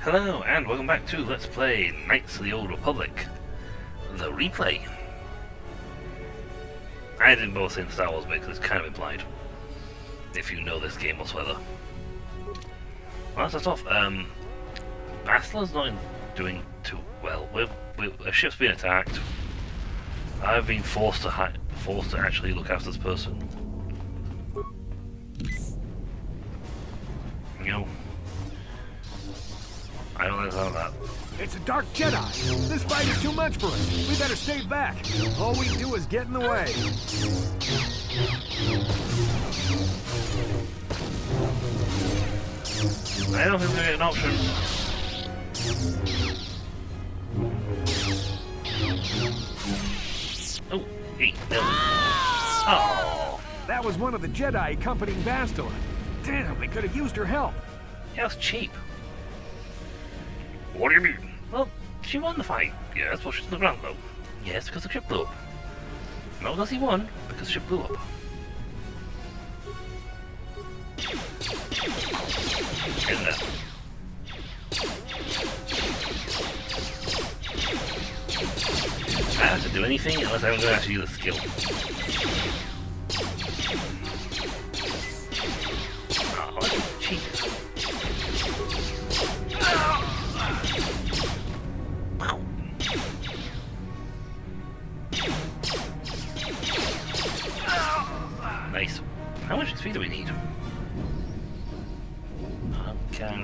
Hello, and welcome back to Let's Play Knights of the Old Republic, the replay. I didn't bother saying Star Wars because it's kind of implied, if you know this game whatsoever. Well, that's off. Bastla's not doing too well. A ship's been attacked. I've been forced to actually look after this person. You know, I don't like that. It's a dark Jedi. This fight is too much for us. We better stay back. All we do is get in the way. I don't think we're going to get an option. Oh, hey, no. Oh. That was one of the Jedi accompanying Bastila. Damn, we could have used her help. Yeah, it's cheap. What do you mean? Well, she won the fight. Yes, but she's on the ground though. Yes, because the ship blew up. Not because he won, because the ship blew up. In there. I don't have to do anything unless I'm going to actually use a skill. Oh, that's cheap. Nice. How much XP do we need? Okay,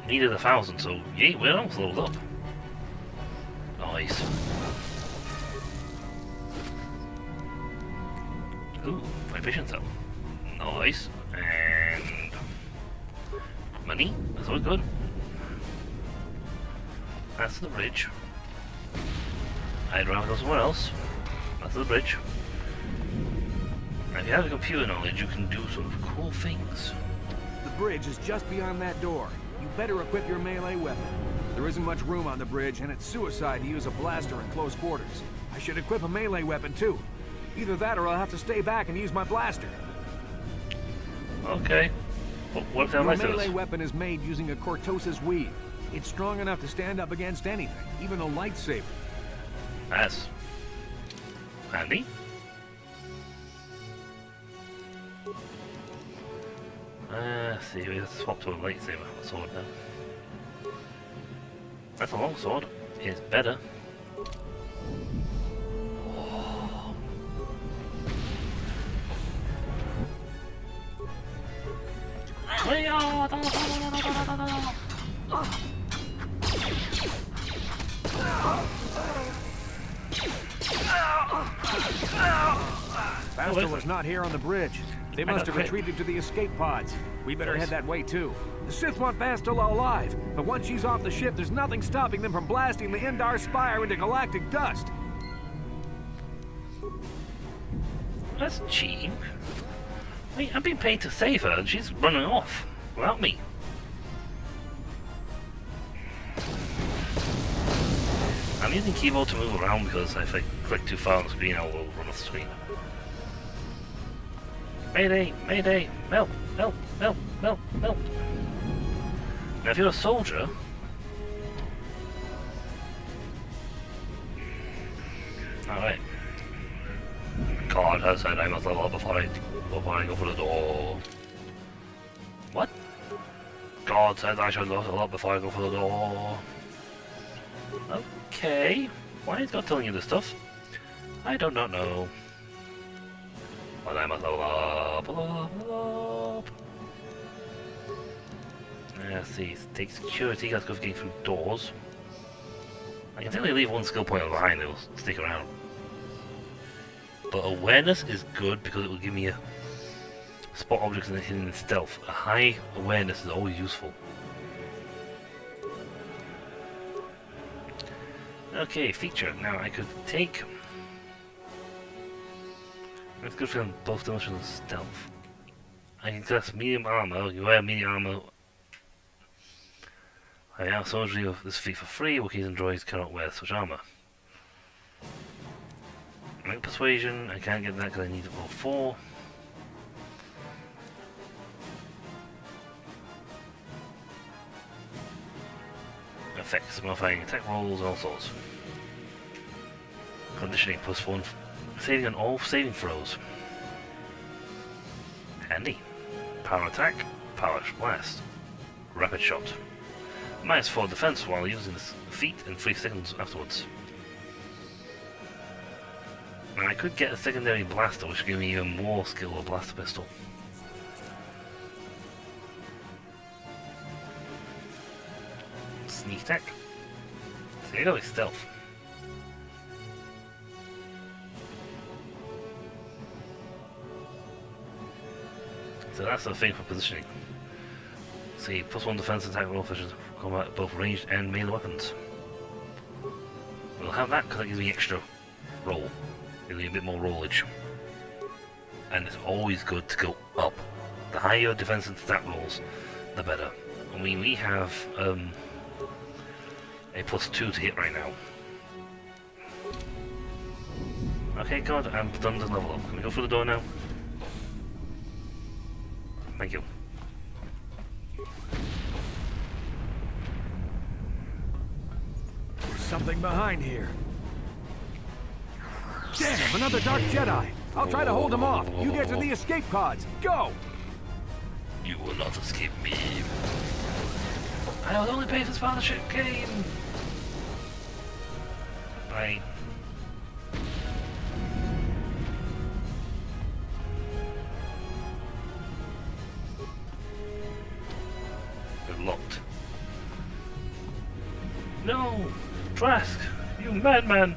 needed 1,000, so yeah, we're almost leveled up. Nice. Ooh, vibration cell. Nice. And money. That's all good. That's the bridge. I'd rather go somewhere else. That's the bridge. Now, if you have a computer knowledge, you can do some cool things. The bridge is just beyond that door. You better equip your melee weapon. There isn't much room on the bridge, and it's suicide to use a blaster in close quarters. I should equip a melee weapon too. Either that or I'll have to stay back and use my blaster. Okay. What if that melee weapon is made using a Cortosis weave. It's strong enough to stand up against anything, even a lightsaber. That's handy. Let's see, we have to swap to a lightsaber sword now. That's a long sword. It's better. Oh. Bastila's not here on the bridge. They must have retreated to the escape pods. We better head that way too. The Sith want Bastila alive, but once she's off the ship, there's nothing stopping them from blasting the Endar Spire into galactic dust. That's cheap. Wait, I've been paid to save her, and she's running off without me. I'm using keyboard to move around because if I click too far on the screen, I will run off the screen. Mayday! Mayday! Help! Help! Help! Help! Help! Now if you're a soldier... Alright. God has said I must level up before I go for the door. What? God says I should level up before I go for the door. Okay. Why is God telling you this stuff? I do not know. But I must level up, level up. Let's see, take security, let's go getting through doors. I can technically leave one skill point behind, it will stick around. But awareness is good because it will give me a spot objects and hidden in stealth. A high awareness is always useful. Okay, feature. Now I could take... It's good for both dimensions of stealth. I can class medium armor. You wear medium armor. I have soldiery of this feat for free. Wookiees and droids cannot wear such armor. Make persuasion. I can't get that because I need all 4. effects, modifying attack rolls, and all sorts. Conditioning +1, saving on all saving throws. Handy. Power attack, power blast, rapid shot. -4 defense while using this feat in 3 seconds afterwards. Now I could get a secondary blaster which would give me even more skill with a blaster pistol. Sneak attack. So you go with stealth. So that's the thing for positioning. See, +1 defense attack roll for combat both ranged and melee weapons. We'll have that because it gives me extra roll. Gives me a bit more rollage. And it's always good to go up. The higher your defense and stat rolls, the better. I mean, we have a +2 to hit right now. Okay, God, I'm done to level up. Can we go through the door now? Thank you. There's something behind here. Damn, another Dark Jedi! I'll try to hold him off. You get to the escape pods. Go! You will not escape me. I will only pay for this partnership game. Bye. We're locked. No! Trask! You madman!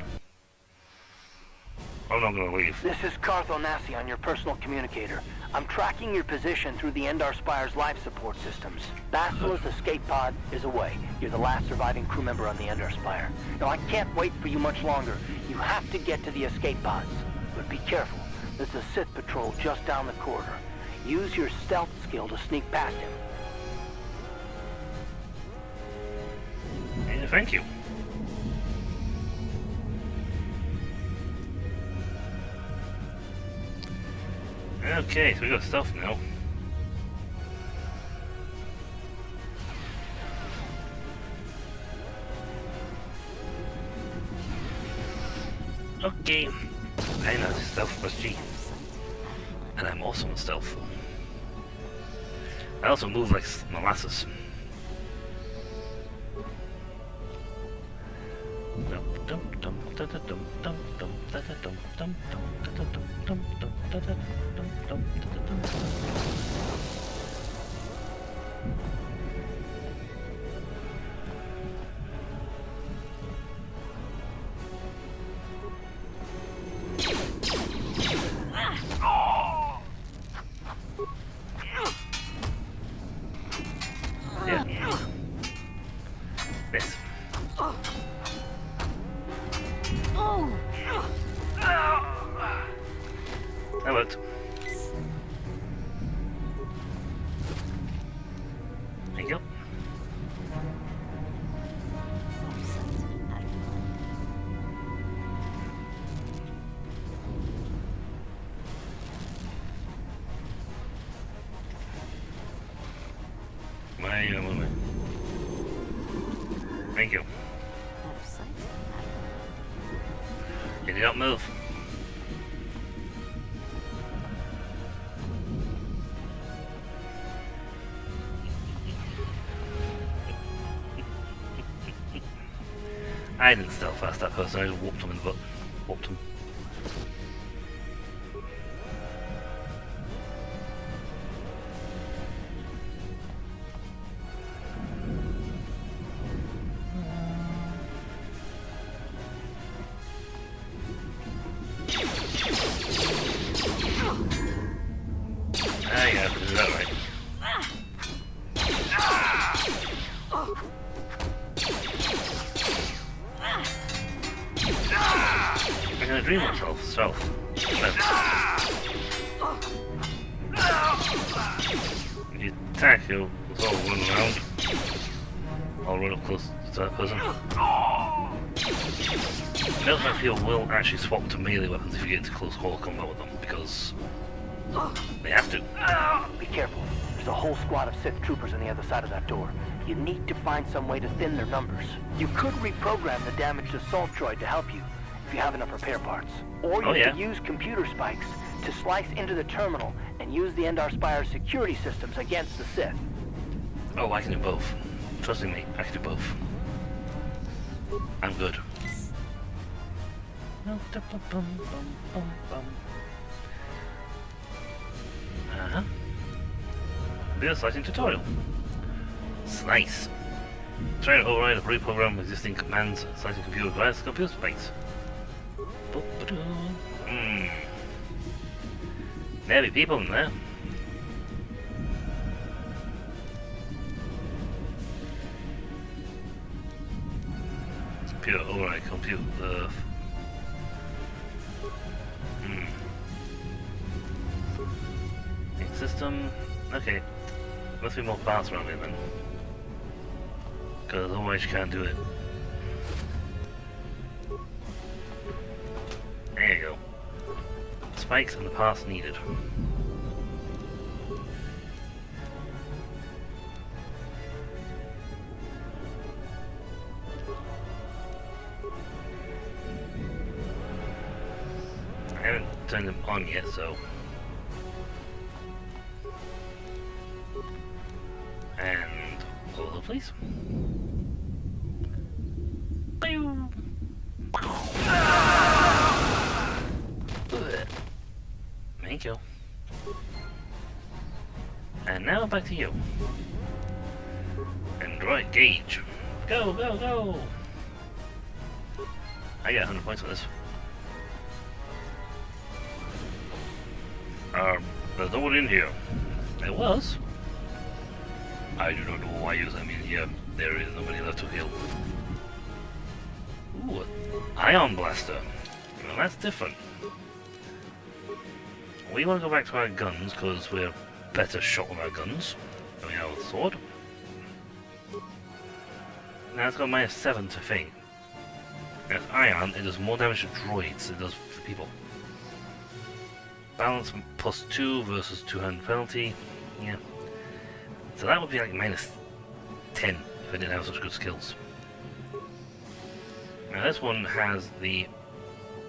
I'm not gonna leave. This is Carthonasi on your personal communicator. I'm tracking your position through the Endar Spire's life support systems. Basila's escape pod is away. You're the last surviving crew member on the Endar Spire. Now, I can't wait for you much longer. You have to get to the escape pods. But be careful. There's a Sith patrol just down the corridor. Use your stealth skill to sneak past him. Yeah, thank you. Okay, so we got stealth now. Okay, I know stealth plus G, and I'm also in stealth. I also move like molasses. Yeah. This. That worked. Thank you. Thank you. You did not move. I didn't stealth past that person, I just whooped him in the butt. Whooped him. Ah, yeah, I can do that right. I'm gonna dream myself, stealth. When you attack, you'll sort of run around. I'll run up close to that person. Stealth, I feel, will actually swap to melee weapons if you get into close call combat with them, because they have to. Be careful. There's There's a whole squad of Sith troopers on the other side of that door. You need to find some way to thin their numbers. You could reprogram the damaged assault droid to help you, if you have enough repair parts. Or you could use computer spikes to slice into the terminal and use the Endar Spire's security systems against the Sith. Oh, I can do both. Trust me, I can do both. I'm good. Uh-huh. Do a slicing tutorial. Slice. Try to override or reprogram existing commands. Slicing computer requires computer spikes. There be people in there. Computer override, computer. System. Okay. Must be more parts around it then. Because otherwise you can't do it. There you go. Spikes and the parts needed. I haven't turned them on yet, so... And over, please. Thank you. And now back to you. Android Gauge. Go, go, go! I got 100 points for this. There's no one in here. There was. I do not know why you I mean, yeah, there is nobody left to heal. Ooh, Ion Blaster. Well, that's different. We want to go back to our guns, because we're better shot with our guns than we are with the sword. Now it's got -7 to Fate. That's Ion, it does more damage to droids than it does for people. Balance +2 versus 200 penalty. Yeah. So that would be like -10 if I didn't have such good skills. Now this one has the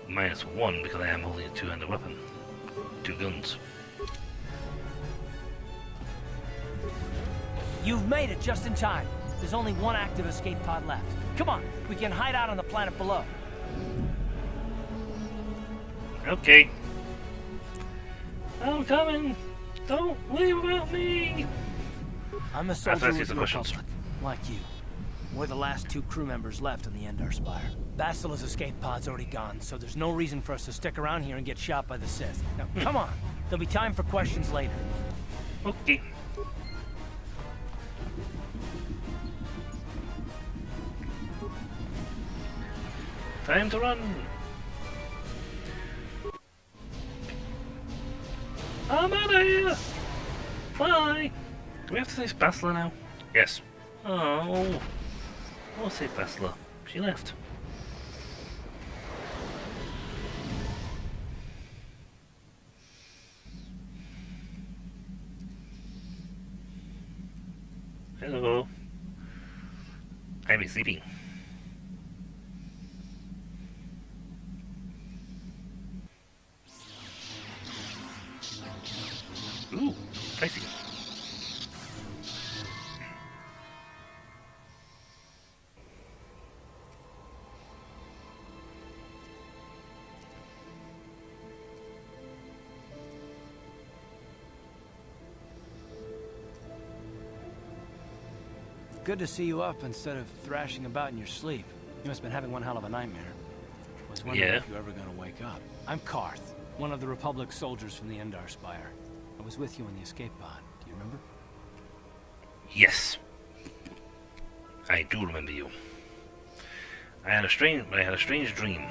-1 because I am holding a two-handed weapon. 2 guns. You've made it just in time. There's only one active escape pod left. Come on, we can hide out on the planet below. Okay. I'm coming! Don't leave without me! I'm a soldier That's with the the questions. Republic, like you. We're the last 2 crew members left on the Endar Spire. Bastila's escape pod's already gone, so there's no reason for us to stick around here and get shot by the Sith. Now, come on! There'll be time for questions later. Okay. Time to run! I'm out of here! Bye! Do we have to save Bastila now? Yes. Oh. I'll save Bastila. She left. Hello. I've been sleeping. Ooh, spicy. Good to see you up instead of thrashing about in your sleep. You must have been having one hell of a nightmare. I was wondering if you were ever going to wake up. I'm Karth, one of the Republic soldiers from the Endar Spire. I was with you in the escape pod. Do you remember? Yes. I do remember you. I had a strange dream.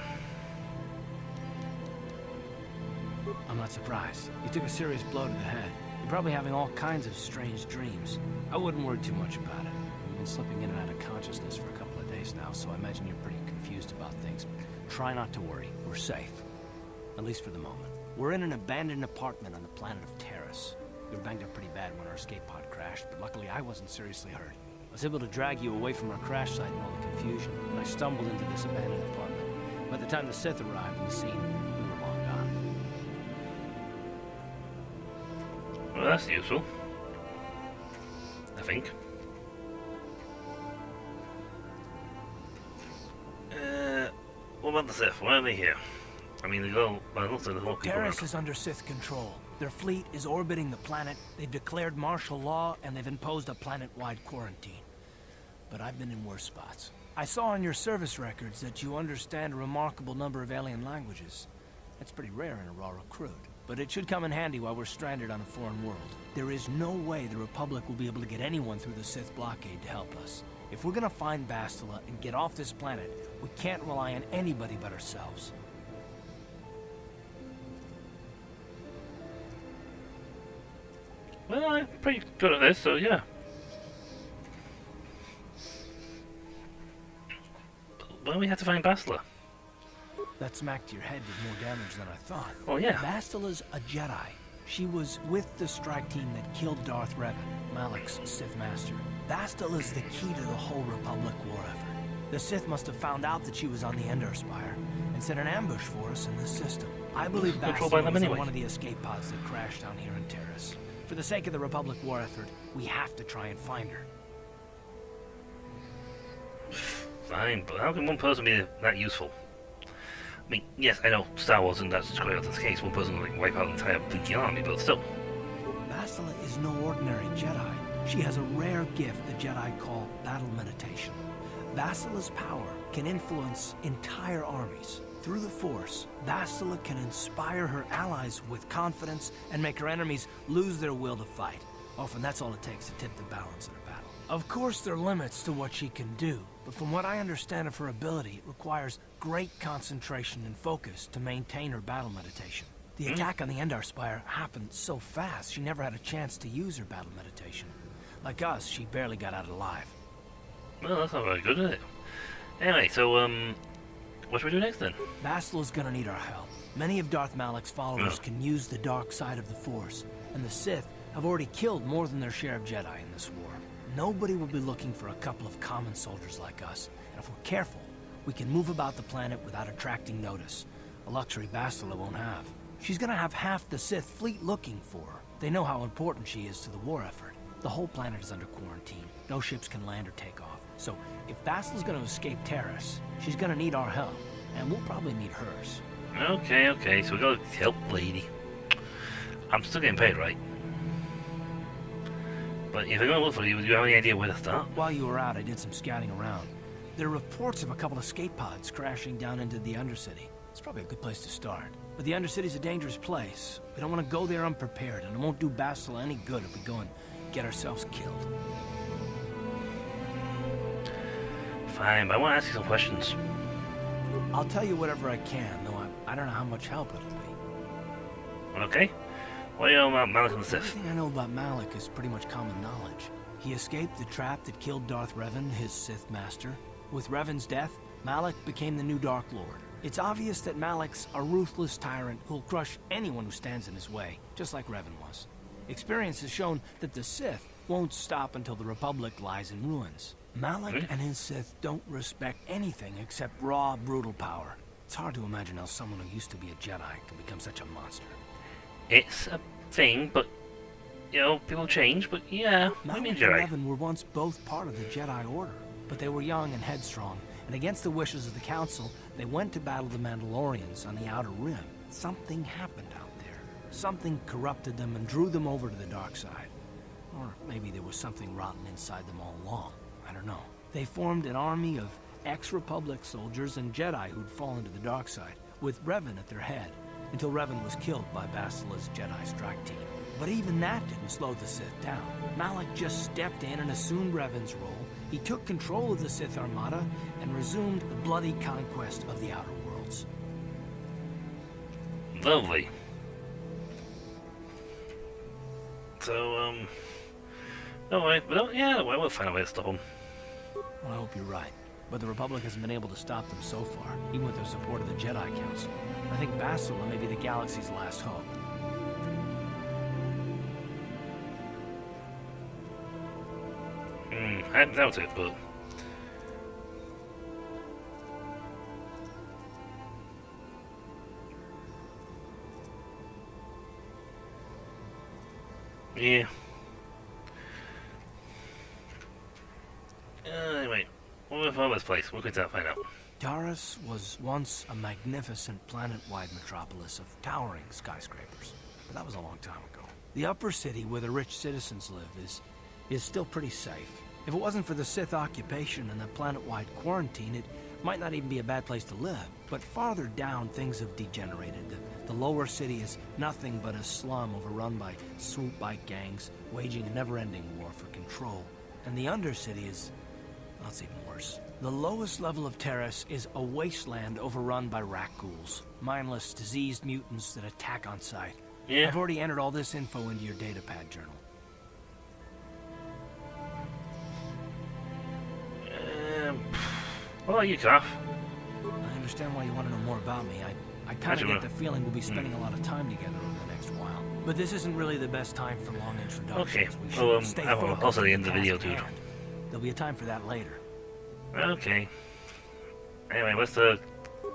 I'm not surprised. You took a serious blow to the head. You're probably having all kinds of strange dreams. I wouldn't worry too much about it. You've been slipping in and out of consciousness for a couple of days now, so I imagine you're pretty confused about things. Try not to worry. We're safe. At least for the moment. We're in an abandoned apartment on the planet of Taris. We were banged up pretty bad when our escape pod crashed, but luckily I wasn't seriously hurt. I was able to drag you away from our crash site in all the confusion, and I stumbled into this abandoned apartment. By the time the Sith arrived on the scene, we were long gone. Well, that's useful. I think. What about the Sith? Why are they here? I mean, they go. Well, it looks like there's more people Taris around. is under Sith control. Their fleet is orbiting the planet. They've declared martial law, and they've imposed a planet-wide quarantine. But I've been in worse spots. I saw on your service records that you understand a remarkable number of alien languages. That's pretty rare in a raw recruit. But it should come in handy while we're stranded on a foreign world. There is no way the Republic will be able to get anyone through the Sith blockade to help us. If we're gonna find Bastila and get off this planet, we can't rely on anybody but ourselves. Well, I'm pretty good at this, so yeah. Well, we had to find Bastila. That smack to your head did more damage than I thought. Oh yeah. Bastila's a Jedi. She was with the strike team that killed Darth Revan, Malak's Sith Master. Bastila's the key to the whole Republic war effort. The Sith must have found out that she was on the Endar Spire and set an ambush for us in this system. I believe Controlled by Bastila them was in anyway. one of the escape pods that crashed down here in Taris. For the sake of the Republic war effort, we have to try and find her. Fine, but how can one person be that useful? I mean, yes, I know Star Wars and that's quite often the case. One person will like, wipe out an entire blinking army, but still. Bastila is no ordinary Jedi. She has a rare gift the Jedi call battle meditation. Bastila's power can influence entire armies. Through the Force, Bastila can inspire her allies with confidence and make her enemies lose their will to fight. Often that's all it takes to tip the balance in a battle. Of course there are limits to what she can do, but from what I understand of her ability, it requires great concentration and focus to maintain her battle meditation. The attack on the Endar Spire happened so fast, she never had a chance to use her battle meditation. Like us, she barely got out alive. Well, that's not very good, is it? Anyway, so, what should we do next then? Bastila's gonna need our help. Many of Darth Malak's followers can use the dark side of the Force, and the Sith have already killed more than their share of Jedi in this war. Nobody will be looking for a couple of common soldiers like us, and if we're careful, we can move about the planet without attracting notice, a luxury Bastila won't have. She's gonna have half the Sith fleet looking for her. They know how important she is to the war effort. The whole planet is under quarantine. No ships can land or take off. So, if Bastila's gonna escape Taris, she's gonna need our help, and we'll probably need hers. Okay, so we gotta help lady. I'm still getting paid, right? But if we're gonna look for you, do you have any idea where to start? While you were out, I did some scouting around. There are reports of a couple of escape pods crashing down into the Undercity. It's probably a good place to start. But the Undercity's a dangerous place. We don't want to go there unprepared, and it won't do Bastila any good if we go and get ourselves killed. Fine, but I want to ask you some questions. I'll tell you whatever I can, though I don't know how much help it'll be. Okay? What do you know about Malak and the Sith? Everything I know about Malak is pretty much common knowledge. He escaped the trap that killed Darth Revan, his Sith master. With Revan's death, Malak became the new Dark Lord. It's obvious that Malak's a ruthless tyrant who'll crush anyone who stands in his way, just like Revan was. Experience has shown that the Sith won't stop until the Republic lies in ruins. Malak and his Sith don't respect anything except raw, brutal power. It's hard to imagine how someone who used to be a Jedi can become such a monster. It's a thing, but, you know, people change, but yeah, I mean Malak Jedi. and Revan were once both part of the Jedi Order, but they were young and headstrong, and against the wishes of the Council, they went to battle the Mandalorians on the Outer Rim. Something happened out there. Something corrupted them and drew them over to the dark side. Or maybe there was something rotten inside them all along. I don't know. They formed an army of ex-Republic soldiers and Jedi who'd fallen to the dark side, with Revan at their head, until Revan was killed by Bastila's Jedi strike team. But even that didn't slow the Sith down. Malak just stepped in and assumed Revan's role. He took control of the Sith Armada and resumed the bloody conquest of the Outer Worlds. Lovely. So, alright, but yeah, we'll find a way to stop them. Well, I hope you're right. But the Republic hasn't been able to stop them so far, even with their support of the Jedi Council. I think Bastila may be the galaxy's last hope. I doubt it, but... yeah. Anyway, what about this place? We'll get to find out. Taris was once a magnificent planet-wide metropolis of towering skyscrapers. But that was a long time ago. The upper city where the rich citizens live is still pretty safe. If it wasn't for the Sith occupation and the planet-wide quarantine, it might not even be a bad place to live. But farther down, things have degenerated. The lower city is nothing but a slum overrun by swoop bike gangs, waging a never-ending war for control. And the undercity is... well, it's even worse. The lowest level of Taris is a wasteland overrun by rat ghouls. Mindless, diseased mutants that attack on sight. Yeah. I've already entered all this info into your datapad journal. What about you, Calf? I understand why you want to know more about me. I kind of get the feeling we'll be spending a lot of time together over the next while. But this isn't really the best time for long introductions. Okay. We should stay Well, focused also the on end of the video, task at dude. hand. There'll be a time for that later. Okay. Anyway, what's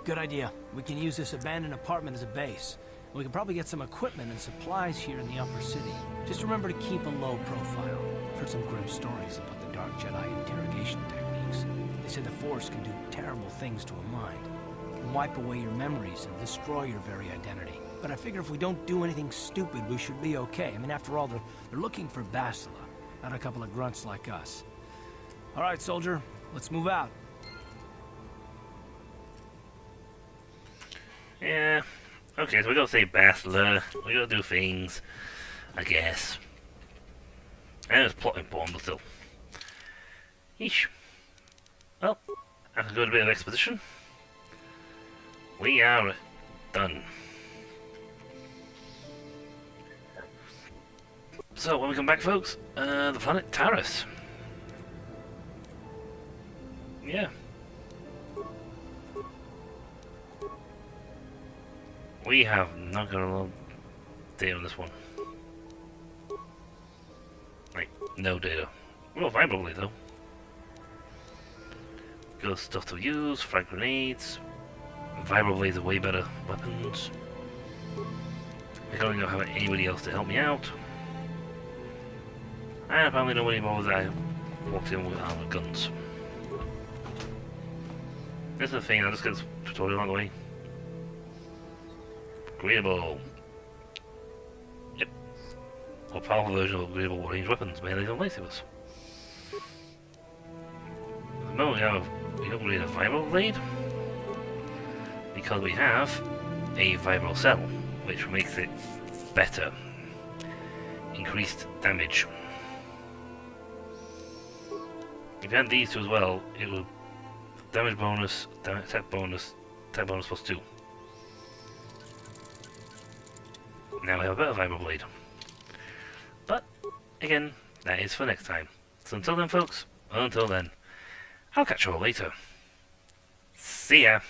Good idea. We can use this abandoned apartment as a base. We can probably get some equipment and supplies here in the upper city. Just remember to keep a low profile. I've heard some grim stories about the Dark Jedi interrogation techniques. They say the Force can do terrible things to a mind. It can wipe away your memories and destroy your very identity. But I figure if we don't do anything stupid, we should be okay. I mean, after all, they're looking for Bastila, not a couple of grunts like us. All right, soldier, let's move out. yeah. Okay, so we gotta say Bastila. We gotta do things, I guess. And it's plot important, but still. Yeesh. Well, after a good bit of exposition, we are done. So, when we come back, folks, the planet Taris. Yeah. We have not got a lot of data on this one. Like, no data. Well, vibrantly though. Good stuff to use, frag grenades. Vibro blades are way better weapons. I don't have anybody else to help me out. And apparently nobody bothers that I walked in with armored guns. This is the thing, I'll just get this tutorial on the way. Upgradable. Yep. A powerful version of upgradable range weapons, melee and lightsabers. At the moment we upgrade a vibro blade because we have a vibro cell, which makes it better. Increased damage. If you had these two as well, it would damage bonus, attack bonus plus 2. Now we have a better vibro blade. But, again, that is for next time. So until then, folks, I'll catch you all later. See ya!